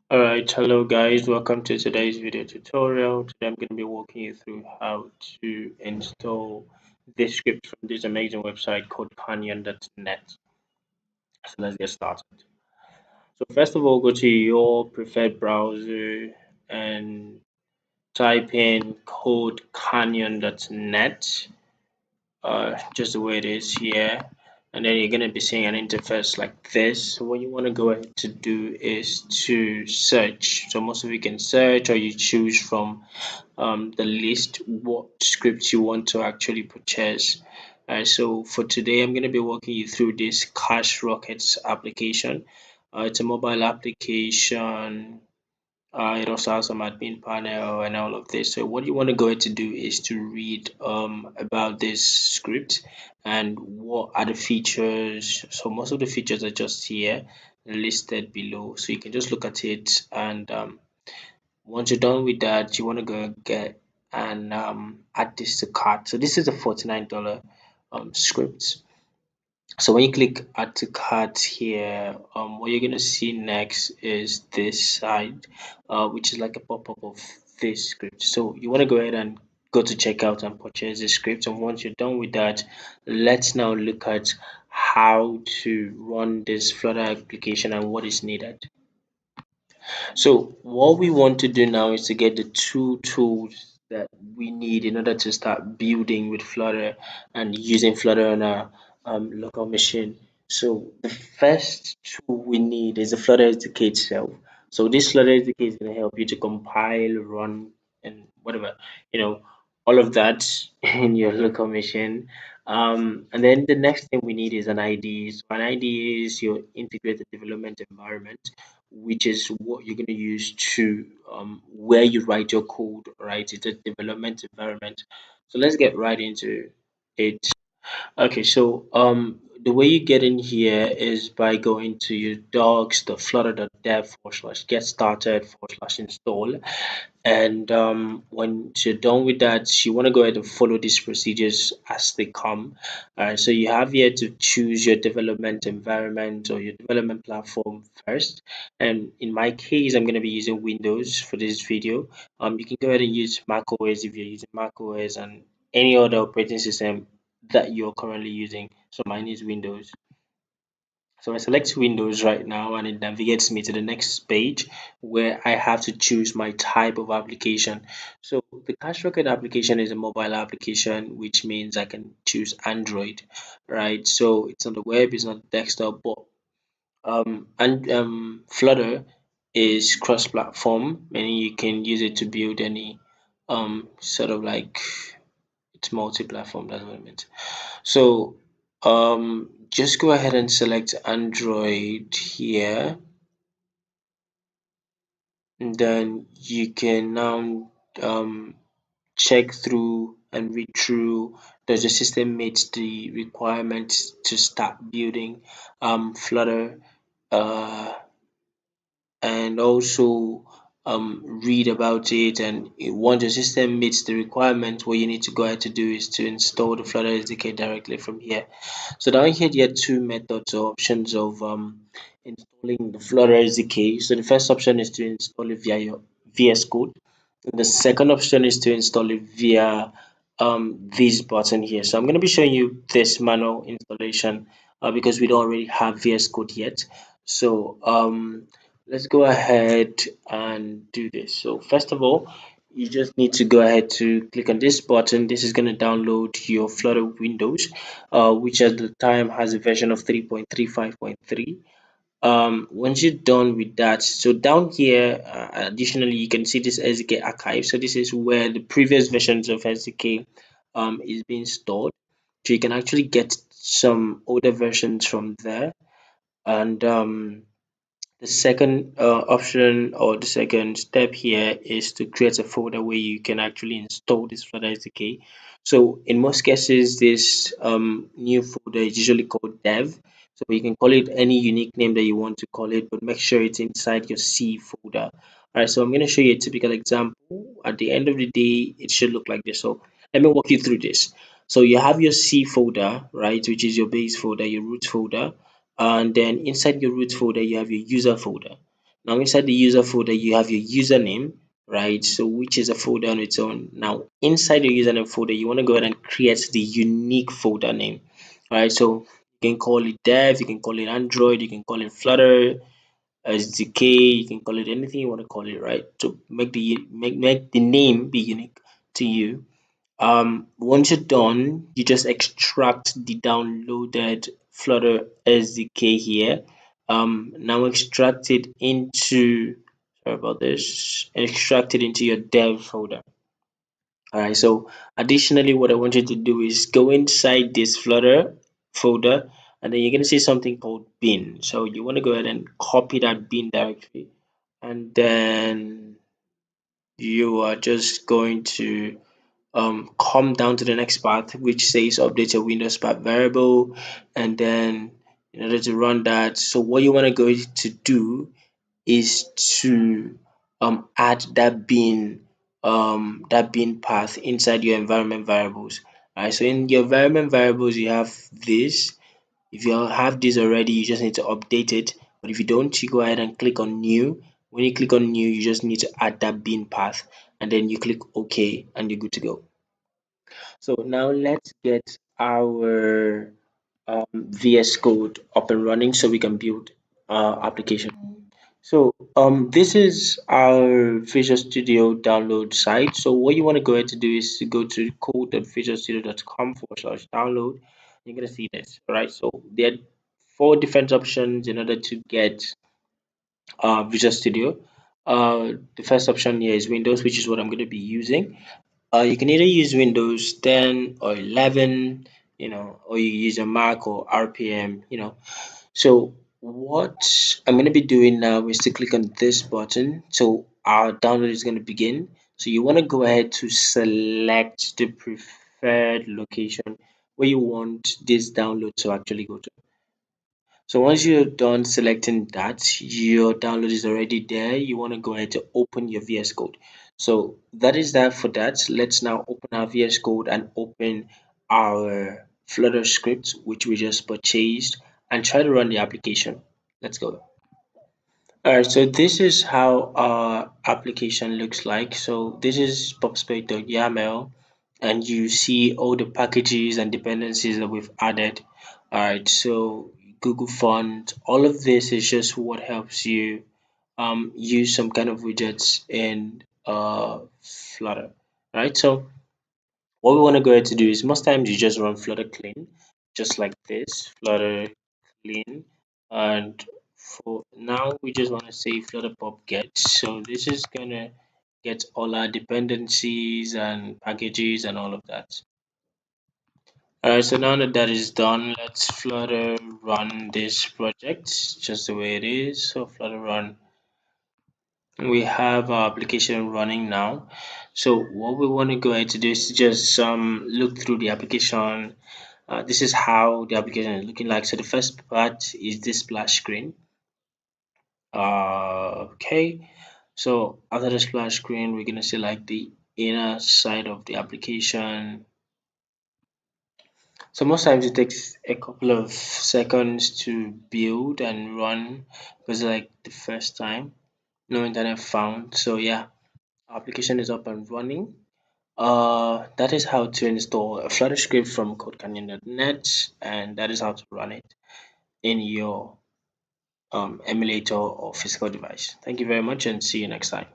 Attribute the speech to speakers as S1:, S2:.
S1: Alright, hello guys, welcome to today's video tutorial. Today I'm going to be walking you through how to install this script from this amazing website called canyon.net. So let's get started. So first of all, go to your preferred browser and type in code canyon.net, just the way it is here. And then you're going to be seeing an interface like this. So what you want to go ahead to do is to search. So most of you can search, or you choose from the list what scripts you want to actually purchase. So for today, I'm going to be walking you through this Cash Rockets application. It's a mobile application. It also has some admin panel and all of this. So what you want to go ahead to do is to read about this script and what are the features. So most of the features are just here listed below. So you can just look at it, and once you're done with that, you want to go get and add this to cart. So this is a $49 script. So when you click add to cart here, what you're gonna see next is this side, which is like a pop-up of this script. So you want to go ahead and go to checkout and purchase the script. And once you're done with that, let's now look at how to run this Flutter application and what is needed. So what we want to do now is to get the two tools that we need in order to start building with Flutter and using Flutter on our local machine. So the first tool we need is the Flutter SDK itself. So this Flutter SDK is going to help you to compile, run, and whatever, you know, all of that in your local machine. And then the next thing we need is an IDE. So an IDE is your integrated development environment, which is what you're going to use to where you write your code, right? It's a development environment. So let's get right into it. Okay, so the way you get in here is by going to your docs, the flutter.dev/get started /install. And once you're done with that, you want to go ahead and follow these procedures as they come. So you have here to choose your development environment or your development platform first. And in my case, I'm going to be using Windows for this video. You can go ahead and use Mac OS if you're using Mac OS, and any other operating system that you're currently using. So mine is Windows. So I select Windows right now, and it navigates me to the next page where I have to choose my type of application. So the Cash Rocket application is a mobile application, which means I can choose Android, right? So it's on the web, it's not desktop, but and Flutter is cross-platform, meaning you can use it to build any sort of like it's multi-platform. That's what I meant. So just go ahead and select Android here, and then you can now check through and read through, does the system meet the requirements to start building Flutter, uh, and also read about it. And once your system meets the requirements, what you need to go ahead to do is to install the Flutter SDK directly from here. So down here, there are two methods or options of installing the Flutter SDK. So the first option is to install it via your VS Code. And the second option is to install it via this button here. So I'm going to be showing you this manual installation because we don't already have VS Code yet. So let's go ahead and do this. So first of all, you just need to go ahead to click on this button. This is going to download your Flutter Windows, which at the time has a version of 3.35.3. Once you're done with that, so down here, additionally, you can see this SDK archive. So this is where the previous versions of SDK is being stored. So you can actually get some older versions from there. And the second option, or the second step here, is to create a folder where you can actually install this Flutter SDK. So in most cases, this new folder is usually called dev. So you can call it any unique name that you want to call it, but make sure it's inside your C folder. All right, so I'm going to show you a typical example. At the end of the day, it should look like this. So let me walk you through this. So you have your C folder, right, which is your base folder, your root folder, and then inside your root folder you have your user folder. Now inside the user folder, you have your username, right? So which is a folder on its own. Now inside your username folder, you want to go ahead and create the unique folder name, right? So you can call it dev, you can call it Android, you can call it Flutter, SDK, you can call it anything you want to call it, right? To make the name be unique to you. Once you're done, you just extract the downloaded Flutter SDK here. Now extract it into, sorry about this, extract it into your dev folder. All right. So additionally, what I want you to do is go inside this Flutter folder, and then you're gonna see something called bin. So you want to go ahead and copy that bin directory, and then you are just going to come down to the next part which says update your Windows path variable, and then in order to run that, so what you want to go to do is to add that bin path inside your environment variables. Alright, so in your environment variables you have this. If you have this already, you just need to update it. But if you don't, you go ahead and click on new. When you click on new, you just need to add that bin path, and then you click OK and you're good to go. So now let's get our VS Code up and running so we can build our application. So this is our Visual Studio download site. So what you want to go ahead to do is to go to code.visualstudio.com/download. You're gonna see this, right? So there are four different options in order to get Visual Studio. The first option here is Windows, which is what I'm going to be using. You can either use Windows 10 or 11, or you use a Mac or RPM. So what I'm going to be doing now is to click on this button. So our download is going to begin. So you want to go ahead to select the preferred location where you want this download to actually go to. So once you're done selecting that, your download is already there. You want to go ahead to open your VS Code. So that is that for that. Let's now open our VS Code and open our Flutter script, which we just purchased, and try to run the application. Let's go. Alright, so this is how our application looks like. So this is popspace.yaml, and you see all the packages and dependencies that we've added. Alright, so Google Font, all of this is just what helps you use some kind of widgets in Flutter. Right, so what we want to go ahead to do is most times you just run Flutter clean, just like this, Flutter clean. And for now, we just want to say Flutter pop get. So this is gonna get all our dependencies and packages and all of that. Alright, so now that that is done, let's Flutter run this project just the way it is. So Flutter run, we have our application running now. So what we want to go ahead to do is just look through the application. This is how the application is looking like. So the first part is this splash screen. Okay, so after the splash screen, we're gonna select the inner side of the application. So most times it takes a couple of seconds to build and run because like the first time, no internet found. So yeah, our application is up and running. That is how to install a Flutter script from codecanyon.net, and that is how to run it in your emulator or physical device. Thank you very much and see you next time.